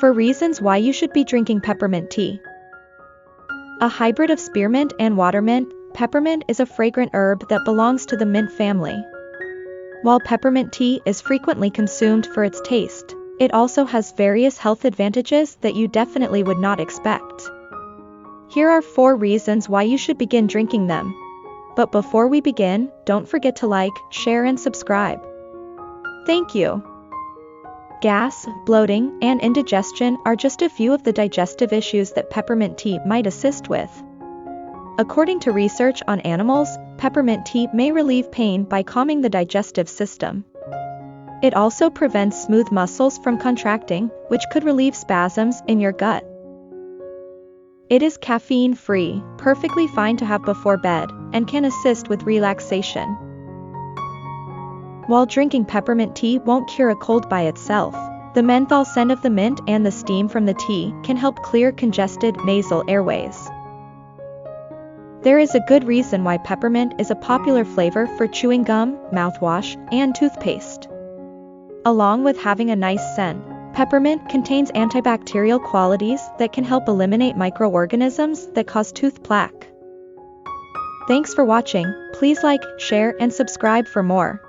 For reasons why you should be drinking peppermint tea. A hybrid of spearmint and watermint, peppermint is a fragrant herb that belongs to the mint family. While peppermint tea is frequently consumed for its taste, it also has various health advantages that you definitely would not expect. Here are 4 reasons why you should begin drinking them. But before we begin, don't forget to like, share and subscribe. Thank you. Gas, bloating, and indigestion are just a few of the digestive issues that peppermint tea might assist with. According to research on animals, peppermint tea may relieve pain by calming the digestive system. It also prevents smooth muscles from contracting, which could relieve spasms in your gut. It is caffeine-free, perfectly fine to have before bed, and can assist with relaxation. While drinking peppermint tea won't cure a cold by itself, the menthol scent of the mint and the steam from the tea can help clear congested nasal airways. There is a good reason why peppermint is a popular flavor for chewing gum, mouthwash, and toothpaste. Along with having a nice scent, peppermint contains antibacterial qualities that can help eliminate microorganisms that cause tooth plaque. Thanks for watching. Please like, share, and subscribe for more.